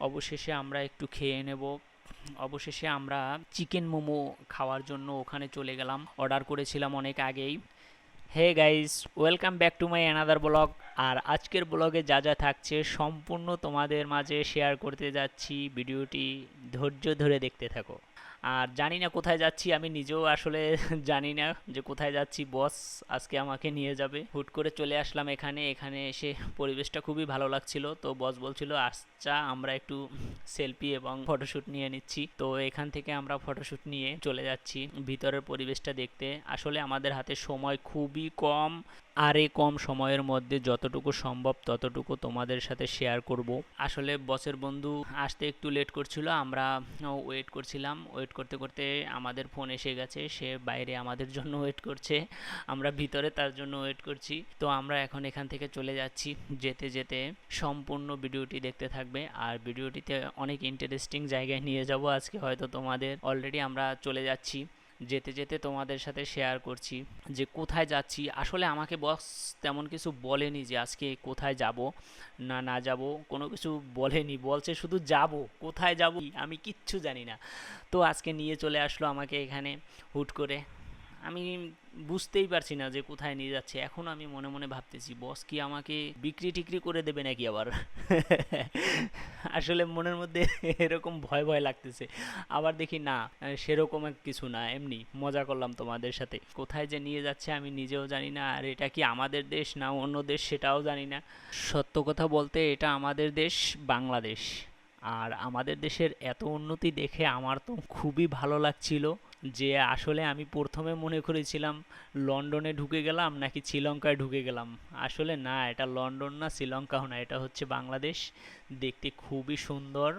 অবশেষে আমরা একটু খেয়ে নেব। অবশেষে আমরা চিকেন মোমো খাওয়ার জন্য ওখানে চলে গেলাম, অর্ডার করেছিলাম অনেক আগেই। Hey guys, welcome back to my another blog. আর আজকের ব্লগে যা যা থাকছে সম্পূর্ণ তোমাদের মাঝে শেয়ার করতে যাচ্ছি, ভিডিওটি ধৈর্য ধরে দেখতে থাকো। আর জানি না কোথায় যাচ্ছি, আমি নিজেও আসলে জানি না যে কোথায় যাচ্ছি। বস আজকে আমাকে নিয়ে যাবে, হুট করে চলে আসলাম এখানে। এখানে এসে পরিবেশটা খুবই ভালো লাগছিল, তো বস বলছিল আচ্ছা আমরা একটু সেলফি এবং ফটোশ্যুট নিয়ে নিচ্ছি। তো এখান থেকে আমরা ফটোশ্যুট নিয়ে চলে যাচ্ছি ভিতরের পরিবেশটা দেখতে। আসলে আমাদের হাতে সময় খুবই কম, আর এই কম সময়ের মধ্যে যতটুকু সম্ভব ততটুকু তোমাদের সাথে শেয়ার করব। আসলে বসের বন্ধু আসতে একটু লেট করছিল, আমরা ওয়েট করছিলাম। ওয়েট করতে করতে আমাদের ফোন এসে গেছে, সে বাইরে আমাদের জন্য ওয়েট করছে, আমরা ভিতরে তার জন্য ওয়েট করছি। তো আমরা এখন এখান থেকে চলে যাচ্ছি। যেতে যেতে সম্পূর্ণ ভিডিওটি দেখতে থাকবে, আর ভিডিওটিতে অনেক ইন্টারেস্টিং জায়গায় নিয়ে যাব আজকে হয়তো তোমাদের। অলরেডি আমরা চলে যাচ্ছি, যেতে যেতে তোমাদের সাথে শেয়ার করছি যে কোথায় যাচ্ছি। আসলে আমাকে বস তেমন কিছু বলেনি যে আজকে কোথায় যাব না না যাব, কোনো কিছু বলেনি। বলছে শুধু যাব, কোথায় যাব আমি কিচ্ছু জানি না। তো আজকে নিয়ে চলে আসলো আমাকে এখানে হুট করে। আমি বুঝতেই পারছি না যে কোথায় নিয়ে যাচ্ছে। এখন আমি মনে মনে ভাবতেছি বস কি আমাকে বিক্রি টিক্রি করে দেবে নাকি আবার। আসলে মনের মধ্যে এরকম ভয় ভয় লাগতেছে। আবার দেখি না, সেরকম কিছু না, এমনি মজা করলাম তোমাদের সাথে। কোথায় যে নিয়ে যাচ্ছে আমি নিজেও জানি না, আর এটা কি আমাদের দেশ না অন্য দেশ সেটাও জানি না। সত্য কথা বলতে এটা আমাদের দেশ, বাংলাদেশ। আর আমাদের দেশের এত উন্নতি দেখে আমার তো খুবই ভালো লাগছিল, যে আসলে আমি প্রথমে মনে করেছিলাম লন্ডনে ঢুকে গেলাম নাকি শ্রীলঙ্কায় ঢুকে গেলাম। আসলে না, এটা লন্ডন না শ্রীলঙ্কাও না, এটা হচ্ছে বাংলাদেশ। দেখতে খুবই সুন্দর,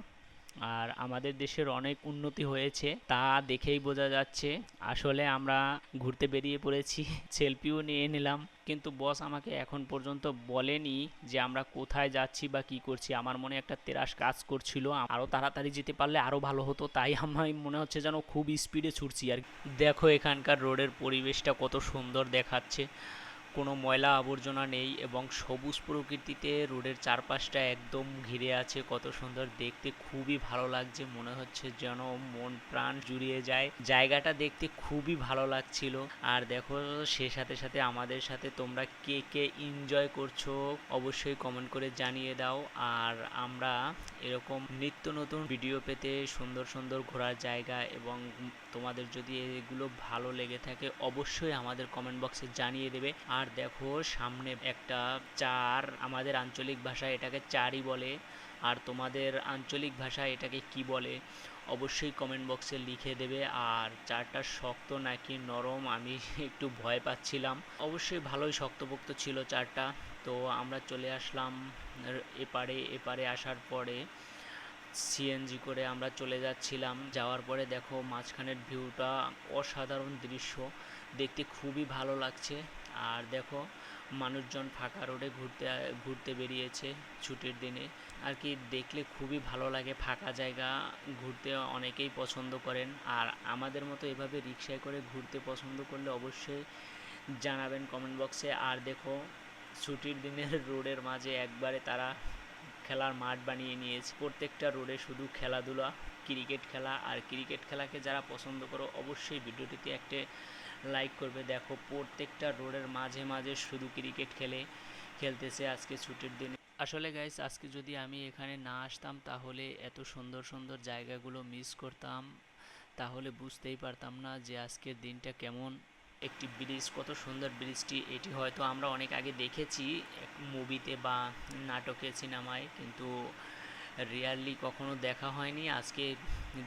আর আমাদের দেশের অনেক উন্নতি হয়েছে তা দেখেই বোঝা যাচ্ছে। আসলে আমরা ঘুরতে বেরিয়ে পড়েছি, সেলফিও নিয়ে নিলাম, কিন্তু বস আমাকে এখন পর্যন্ত বলেনি যে আমরা কোথায় যাচ্ছি বা কি করছি। আমার মনে একটা তেরাস কাজ করছিল, আরও তাড়াতাড়ি যেতে পারলে আরও ভালো হতো, তাই আমার মনে হচ্ছে যেন খুব স্পিডে ছুটছি। আর দেখো এখানকার রোডের পরিবেশটা কত সুন্দর দেখাচ্ছে, কোনো ময়লা আবর্জনা নেই এবং সবুজ প্রকৃতিতে রোডের চারপাশটা একদম ঘিরে আছে। কত সুন্দর দেখতে, খুবই ভালো লাগছে, মনে হচ্ছে যেন মন প্রাণ জুড়িয়ে যায়। জায়গাটা দেখতে খুবই ভালো লাগছিল। আর দেখো সে সাথে সাথে আমাদের সাথে তোমরা কে কে এনজয় করছো অবশ্যই কমেন্ট করে জানিয়ে দাও। আর আমরা এরকম নিত্য নতুন ভিডিও পেতে, সুন্দর সুন্দর ঘোরার জায়গা, এবং তোমাদের যদি এগুলো ভালো লেগে থাকে অবশ্যই আমাদের কমেন্ট বক্সে জানিয়ে দেবে। আর দেখো সামনে একটা চার, আমাদের আঞ্চলিক ভাষায় এটাকে চারই বলে, আর তোমাদের আঞ্চলিক ভাষায় এটাকে কি বলে অবশ্যই কমেন্ট বক্সে লিখে দেবে। আর চারটা শক্ত নাকি নরম আমি একটু ভয় পাচ্ছিলাম, অবশ্যই ভালোই শক্তপোক্ত ছিল চারটা। তো আমরা চলে আসলাম এপারে। এপারে আসার পরে সিএনজি করে আমরা চলে যাচ্ছিলাম। যাওয়ার পরে দেখো মাঝখানের ভিউটা অসাধারণ দৃশ্য, দেখতে খুবই ভালো লাগছে। আর দেখো মানুষজন ফাঁকা রোডে ঘুরতে ঘুরতে বেরিয়েছে ছুটির দিনে। আর কি দেখলে খুবই ভালো লাগে, ফাঁকা জায়গা ঘুরতে অনেকেই পছন্দ করেন। আর আমাদের মতো এভাবে রিক্সায় করে ঘুরতে পছন্দ করলে অবশ্যই জানাবেন কমেন্ট বক্সে। আর দেখো ছুটির দিনের রোডের মাঝে একবারে তারা খেলার মাঠ বানিয়ে নিয়েছে, প্রত্যেকটা রোডে শুধু খেলাধুলা, ক্রিকেট খেলা। আর ক্রিকেট খেলাকে যারা পছন্দ করো অবশ্যই ভিডিওটিতে একটা লাইক করবে। দেখো প্রত্যেকটা রোডের মাঝে মাঝে শুধু ক্রিকেট খেলতেছে আজকে ছুটির দিনে। আসলে গাইস আজকে যদি আমি এখানে না আসতাম তাহলে এত সুন্দর সুন্দর জায়গাগুলো মিস করতাম, তাহলে বুঝতেই পারতাম না যে আজকের দিনটা কেমন। একটি ব্রিজ, কত সুন্দর ব্রিজটি, এটি হয়তো আমরা অনেক আগে দেখেছি মুভিতে বা নাটকে, সিনেমায়, কিন্তু রিয়ালি কখনো দেখা হয়নি। আজকে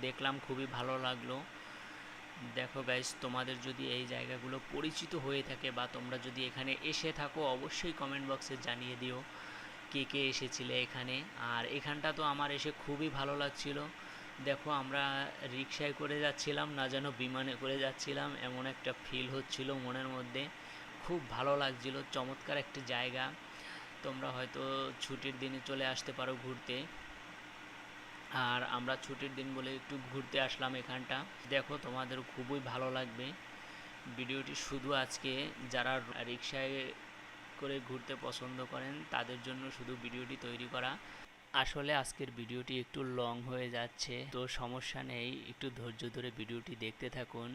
দেখলাম, খুবই ভালো লাগলো। দেখো গাইস তোমাদের যদি এই জায়গাগুলো পরিচিত হয়ে থাকে বা তোমরা যদি এখানে এসে থাকো অবশ্যই কমেন্ট বক্সে জানিয়ে দিও কে কে এসেছিলে এখানে। আর এখানটা তো আমার এসে খুবই ভালো লাগছিল। দেখো আমরা রিকশায় করে যাচ্ছিলাম না যেন বিমানে করে যাচ্ছিলাম, এমন একটা ফিল হচ্ছিল মনের মধ্যে, খুব ভালো লাগছিল। চমৎকার একটি জায়গা, তোমরা হয়তো ছুটির দিনে চলে আসতে পারো ঘুরতে। আর আমরা ছুটির দিন বলে একটু ঘুরতে আসলাম এখানটা। দেখো তোমাদের খুবই ভালো লাগবে ভিডিওটি। শুধু আজকে যারা রিকশায় করে ঘুরতে পছন্দ করেন তাদের জন্য শুধু ভিডিওটি তৈরি করা। আসলে আজকের ভিডিওটি একটু লং হয়ে যাচ্ছে, তো সমস্যা নেই, একটু ধৈর্য ধরে ভিডিওটি দেখতে থাকুন।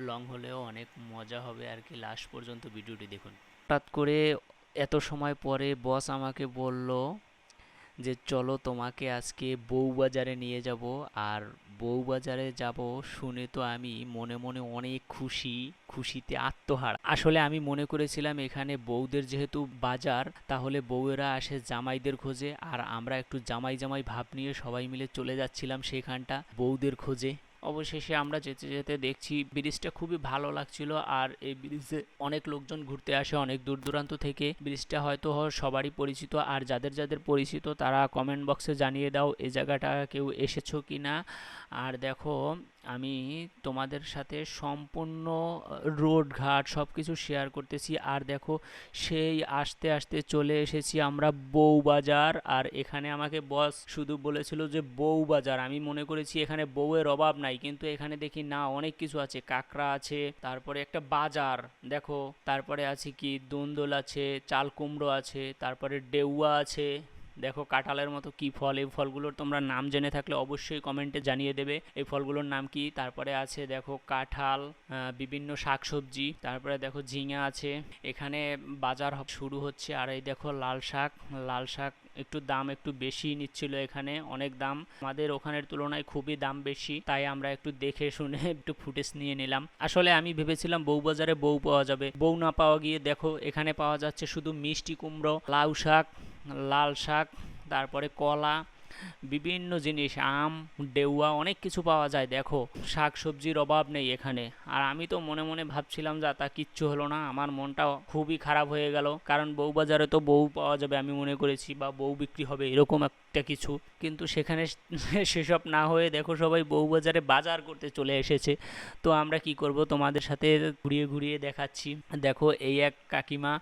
লং হলেও অনেক মজা হবে আর কি, লাস্ট পর্যন্ত ভিডিওটি দেখুন। হঠাৎ করে এত সময় পরে বস আমাকে বলল যে চলো তোমাকে আজকে বউবাজারে নিয়ে যাব। আর বউবাজারে যাব শুনে তো আমি মনে মনে অনেক খুশি, খুশিতে আত্মহারা। আসলে আমি মনে করেছিলাম এখানে বউদের যেহেতু বাজার, তাহলে বউয়েরা আসে জামাইদের খোঁজে, আর আমরা একটু জামাই জামাই ভাব নিয়ে সবাই মিলে চলে যাচ্ছিলাম সেখানটা বউদের খোঁজে। অবশেষে আমরা যেতে যেতে দেখছি ব্রিজটা খুবই ভালো লাগছিল, আর এই ব্রিজে অনেক লোকজন ঘুরতে আসে অনেক দূর দূরান্ত থেকে। ব্রিজটা হয়তো সবারই পরিচিত, আর যাদের যাদের পরিচিত তারা কমেন্ট বক্সে জানিয়ে দাও এই জায়গাটা কেউ এসেছো কি না। আর দেখো আমি তোমাদের সাথে সম্পূর্ণ রোড ঘাট সব কিছু শেয়ার করতেছি। আর দেখো সেই আস্তে আস্তে চলে এসেছি আমরা বউবাজার। আর এখানে আমাকে বস শুধু বলেছিল যে বউবাজার, আমি মনে করেছি এখানে বউয়ের অভাব নাই, কিন্তু এখানে দেখি না অনেক কিছু আছে, কাঁকড়া আছে, তারপরে একটা বাজার দেখো, তারপরে আছে কি দোন্দল আছে, চাল কুমড়ো আছে, তারপরে ডেউয়া আছে, দেখো কাঁঠালের মতো কি ফল, এই ফলগুলোর তোমরা নাম জেনে থাকলে অবশ্যই কমেন্টে জানিয়ে দেবে এই ফলগুলোর নাম কি। তারপরে আছে দেখো কাঁঠাল, বিভিন্ন শাকসবজি, তারপরে দেখো ঝিঙা আছে। এখানে বাজার শুরু হচ্ছে। আর এই দেখো লাল শাক, লাল শাক একটু দাম একটু বেশি নিচ্ছিল, এখানে অনেক দাম, আমাদের ওখানের তুলনায় খুবই দাম বেশি, তাই আমরা একটু দেখে শুনে একটু ফুটেজ নিয়ে নিলাম। আসলে আমি ভেবেছিলাম বউবাজারে বউ পাওয়া যাবে, বউ না পাওয়া গিয়ে দেখো এখানে পাওয়া যাচ্ছে শুধু মিষ্টি কুমড়ো, লাউ শাক, লাল শাক, তারপরে কলা, বিভিন্ন জিনিস, আম, ডেউয়া, অনেক কিছু পাওয়া যায়। দেখো শাক সবজির অভাব নেই এখানে। আর আমি তো মনে মনে ভাবছিলাম যা তা কিচ্ছু হলো না, আমার মনটা খুবই খারাপ হয়ে গেল, কারণ বউবাজারে তো বউ পাওয়া যাবে আমি মনে করেছি, বা বউ বিক্রি হবে এরকম একটা কিছু, কিন্তু সেখানে সেসব না হয়ে দেখো সবাই বউবাজারে বাজার করতে চলে এসেছে। তো আমরা কি করব, তোমাদের সাথে ঘুরিয়ে ঘুরিয়ে দেখাচ্ছি। দেখো এই এক কাকিমা,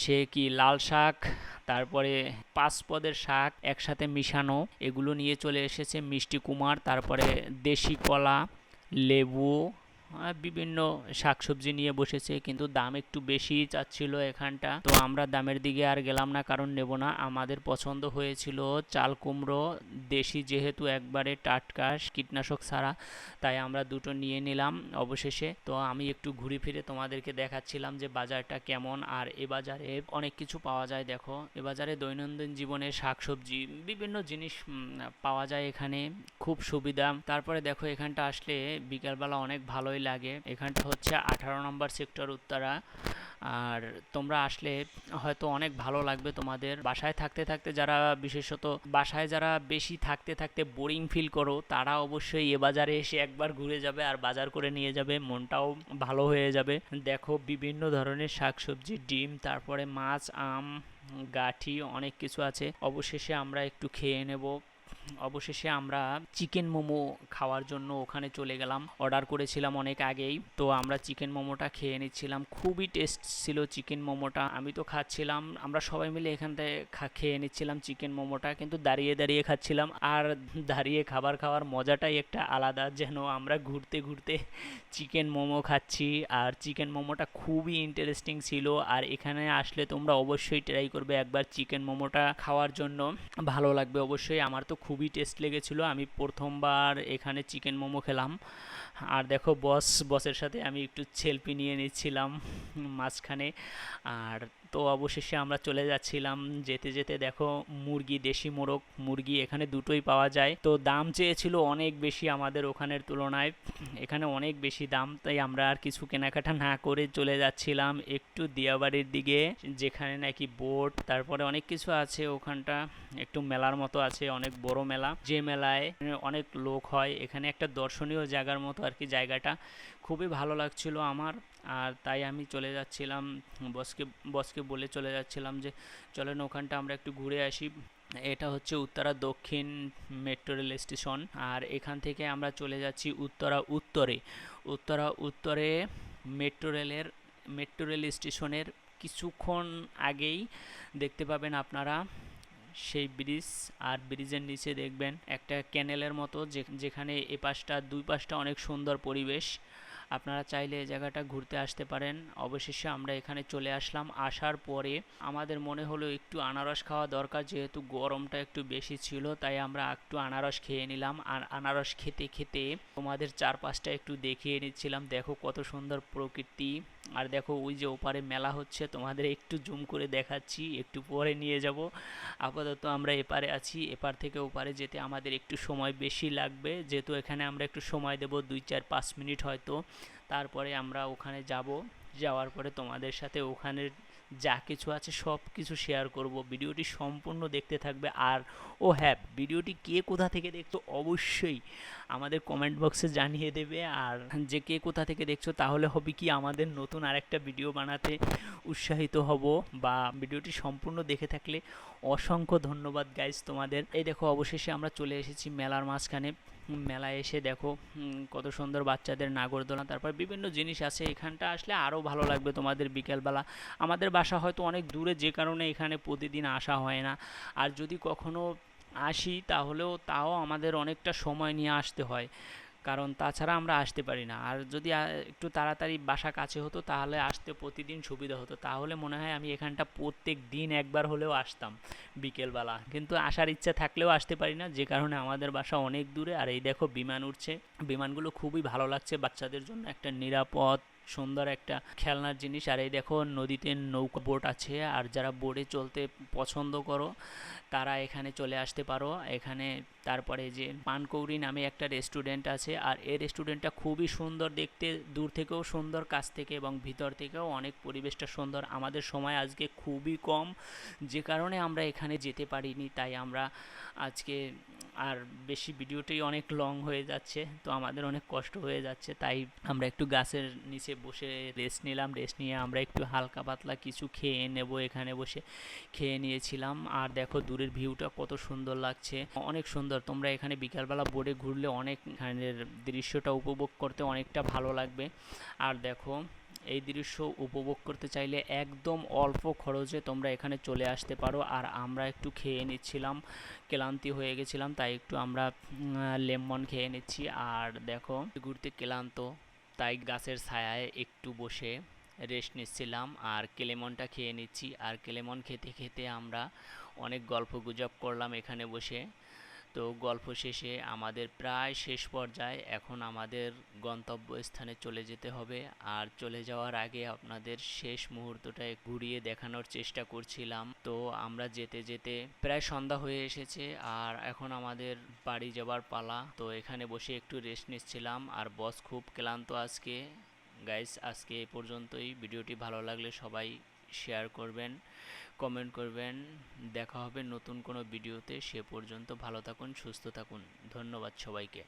সে কি লাল শাক, তারপরে 5 পদের শাক একসাথে মিশানো, এগুলো নিয়ে চলে এসেছে, মিষ্টি কুমার, তারপরে দেশি কলা, লেবু, বিভিন্ন শাকসবজি নিয়ে বসেছে, কিন্তু দাম একটু বেশি চাচ্ছিল এখানটা। তো আমরা দামের দিকে আর গেলাম না, কারণ নেব না। আমাদের পছন্দ হয়েছিল চাল কুমড়ো, দেশি যেহেতু একবারে টাটকা কীটনাশক ছাড়া, তাই আমরা দুটো নিয়ে নিলাম অবশেষে। তো আমি একটু ঘুরে ফিরে তোমাদেরকে দেখাচ্ছিলাম যে বাজারটা কেমন। আর এ বাজারে অনেক কিছু পাওয়া যায়, দেখো এ বাজারে দৈনন্দিন জীবনে শাকসবজি বিভিন্ন জিনিস পাওয়া যায় এখানে, খুব সুবিধা। তারপরে দেখো এখানটা আসলে বিকালবেলা অনেক ভালোই লাগে। এখানটা হচ্ছে 18 নম্বর সেক্টর উত্তরা। আর তোমরা আসলে হয়তো অনেক ভালো লাগবে তোমাদের। বাসায় থাকতে থাকতে যারা, বিশেষত বাসায় যারা বেশি থাকতে থাকতে বোরিং ফিল করো, তারা অবশ্যই এ বাজারে এসে একবার ঘুরে যাবে আর বাজার করে নিয়ে যাবে, মনটাও ভালো হয়ে যাবে। দেখো বিভিন্ন ধরনের শাকসবজি, ডিম, তারপরে মাছ, আম, গাঠি, অনেক কিছু আছে। অবশেষে আমরা একটু খেয়ে নেব। অবশেষে আমরা চিকেন মোমো খাওয়ার জন্য ওখানে চলে গেলাম, অর্ডার করেছিলাম অনেক আগেই। তো আমরা চিকেন মোমোটা খেয়ে নিচ্ছিলাম, খুবই টেস্ট ছিল চিকেন মোমোটা, আমি তো খাচ্ছিলাম, আমরা সবাই মিলে এখান থেকে খেয়ে নিচ্ছিলাম চিকেন মোমোটা, কিন্তু দাঁড়িয়ে দাঁড়িয়ে খাচ্ছিলাম। আর দাঁড়িয়ে খাবার খাওয়ার মজাটাই একটা আলাদা, যেন আমরা ঘুরতে ঘুরতে চিকেন মোমো খাচ্ছি। আর চিকেন মোমোটা খুবই ইন্টারেস্টিং ছিল। আর এখানে আসলে তোমরা অবশ্যই ট্রাই করবে একবার চিকেন মোমোটা খাওয়ার জন্য, ভালো লাগবে অবশ্যই। আমার তো খুবই টেস্ট লেগেছিল, আমি প্রথমবার এখানে চিকেন মোমো খেলাম। আর দেখো বসের সাথে আমি একটু সেলফি নিয়ে নিচ্ছিলাম মাঝখানে। আর তো অবশেষে আমরা চলে যাচ্ছিলাম, যেতে যেতে দেখো মুরগি, দেশি মোরগ মুরগি এখানে দুটোই পাওয়া যায়। তো দাম চেয়েছিল অনেক বেশি আমাদের ওখানের তুলনায়, এখানে অনেক বেশি দাম, তাই আমরা আর কিছু কেনাকাটা না করে চলে যাচ্ছিলাম একটু দিয়াবাড়ির দিকে, যেখানে নাকি বোট, তারপরে অনেক কিছু আছে ওখানটা, একটু মেলার মতো আছে, অনেক বড় মেলা, যে মেলায় অনেক লোক হয়। এখানে একটা দর্শনীয় জায়গার মতো আর কি জায়গাটা, খুবই ভালো লাগছিল আমার। আর তাই আমি চলে যাচ্ছিলাম, বসকে বলে চলে যাচ্ছিলাম যে চলেন ওখানটা আমরা একটু ঘুরে আসি। এটা হচ্ছে উত্তরা দক্ষিণ মেট্রো রেল স্টেশন। আর এখান থেকে আমরা চলে যাচ্ছি উত্তরা উত্তরে মেট্রো রেল স্টেশনের কিছুক্ষণ আগেই দেখতে পাবেন আপনারা সেই ব্রিজ। আর ব্রিজের নিচে দেখবেন একটা ক্যানেলের মতো, যেখানে এ পাশটা দুই পাশটা অনেক সুন্দর পরিবেশ। আপনারা চাইলে এই জায়গাটা ঘুরতে আসতে পারেন। অবশেষে আমরা এখানে চলে আসলাম। আসার পরে আমাদের মনে হলো একটু আনারস খাওয়া দরকার, যেহেতু গরমটা একটু বেশি ছিল, তাই আমরা একটু আনারস খেয়ে নিলাম। আর আনারস খেতে খেতে তোমাদের চারপাশটা একটু দেখিয়ে নিচ্ছিলাম। দেখো কত সুন্দর প্রকৃতি, আর দেখো ওই যে ওপারে মেলা হচ্ছে, তোমাদের একটু জুম করে দেখাচ্ছি, একটু পরে নিয়ে যাব। আপাতত আমরা এপারে আছি, এপার থেকে ওপারে যেতে আমাদের একটু সময় বেশি লাগবে, যেহেতু এখানে আমরা একটু সময় দেব 2-4-5 মিনিট হয়তো। তারপরে আমরা ওখানে যাব, যাওয়ার পরে তোমাদের সাথে ওখানের যা কিছু আছে সব কিছু শেয়ার করব। ভিডিওটি সম্পূর্ণ দেখতে থাকবে। আর ও হ্যাঁ, ভিডিওটি কে কোথা থেকে দেখছো অবশ্যই আমাদের কমেন্ট বক্সে জানিয়ে দেবে। আর যে কে কোথা থেকে দেখছো, তাহলে হবে কি আমাদের নতুন আরেকটা ভিডিও বানাতে উৎসাহিত হব। বা ভিডিওটি সম্পূর্ণ দেখে থাকলে অসংখ্য ধন্যবাদ গাইজ তোমাদের। এই দেখো অবশেষে আমরা চলে এসেছি মেলার মাঝখানে। মেলায় এসে দেখো কত সুন্দর বাচ্চাদের নাগরদোলনা, তারপর বিভিন্ন জিনিস আছে। এখানটা আসলে আরও ভালো লাগবে তোমাদের বিকেলবেলা। আমাদের বাসা হয়তো অনেক দূরে, যে কারণে এখানে প্রতিদিন আসা হয় না। আর যদি কখনো আসি তাহলেও তাও আমাদের অনেকটা সময় নিয়ে আসতে হয়, কারণ তাছাড়া আমরা আসতে পারি না। আর যদি একটু তাড়াতাড়ি বাসা কাছে হতো তাহলে আসতে প্রতিদিন সুবিধা হতো, তাহলে মনে হয় আমি এখানটা প্রত্যেক দিন একবার হলেও আসতাম বিকেলবেলা। কিন্তু আসার ইচ্ছা থাকলেও আসতে পারি না, যে কারণে আমাদের বাসা অনেক দূরে। আর এই দেখো বিমান উঠছে, বিমানগুলো খুবই ভালো লাগছে, বাচ্চাদের জন্য একটা নিরাপদ সুন্দর একটা খেলনার জিনিস। আর এই দেখো নদীতে নৌকা বোট আছে, আর যারা বোটে চলতে পছন্দ করো তারা এখানে চলে আসতে পারো। এখানে তারপরে যে পানকৌড়ি নামে একটা রেস্টুরেন্ট আছে, আর এই রেস্টুরেন্টটা খুবই সুন্দর দেখতে, দূর থেকেও সুন্দর, কাছ থেকে এবং ভিতর থেকেও অনেক পরিবেশটা সুন্দর। আমাদের সময় আজকে খুবই কম, যে কারণে আমরা এখানে যেতে পারিনি, তাই আমরা আজকে আর বেশি ভিডিওটাই অনেক লং হয়ে যাচ্ছে, তো আমাদের অনেক কষ্ট হয়ে যাচ্ছে, তাই আমরা একটু গাছের নিচে বসে রেস্ট নিলাম। রেস্ট নিয়ে আমরা একটু হালকা পাতলা কিছু খেয়ে নেব, এখানে বসে খেয়ে নিয়েছিলাম। আর দেখো দূরের ভিউটা কত সুন্দর লাগছে, অনেক সুন্দর। তোমরা এখানে বিকালবেলা বোটে ঘুরলে অনেক এখানের দৃশ্যটা উপভোগ করতে অনেকটা ভালো লাগবে। আর দেখো এই দৃশ্য উপভোগ করতে চাইলে একদম অল্প খরচে তোমরা এখানে চলে আসতে পারো। আর আমরা একটু খেয়ে নিচ্ছিলাম, ক্লান্তি হয়ে গেছিলাম, তাই একটু আমরা লেমন খেয়ে নিচ্ছি। আর দেখো ঘুরতে ক্লান্ত, তাই গাছের ছায়ায় একটু বসে রেস্ট নিচ্ছিলাম আর কেলেমনটা খেয়ে নিচ্ছি। আর কেলেমন খেতে খেতে আমরা অনেক গল্প গুজব করলাম এখানে বসে। তো গল্প শেষে আমাদের প্রায় শেষ পর্যায়ে, এখন আমাদের গন্তব্যস্থানে চলে যেতে হবে। আর চলে যাওয়ার আগে আপনাদের শেষ মুহূর্তটা ঘুরিয়ে দেখানোর চেষ্টা করছিলাম। তো আমরা যেতে যেতে প্রায় সন্ধ্যা হয়ে এসেছে, আর এখন আমাদের বাড়ি যাবার পালা। তো এখানে বসে একটু রেস্ট নিচ্ছিলাম, আর বস খুব ক্লান্ত আজকে। গাইস আজকে এ পর্যন্তই। ভিডিওটি ভালো লাগলে সবাই শেয়ার করবেন, কমেন্ট করবেন। দেখা হবে নতুন কোনো ভিডিওতে, সে পর্যন্ত ভালো থাকুন, সুস্থ থাকুন। ধন্যবাদ সবাইকে।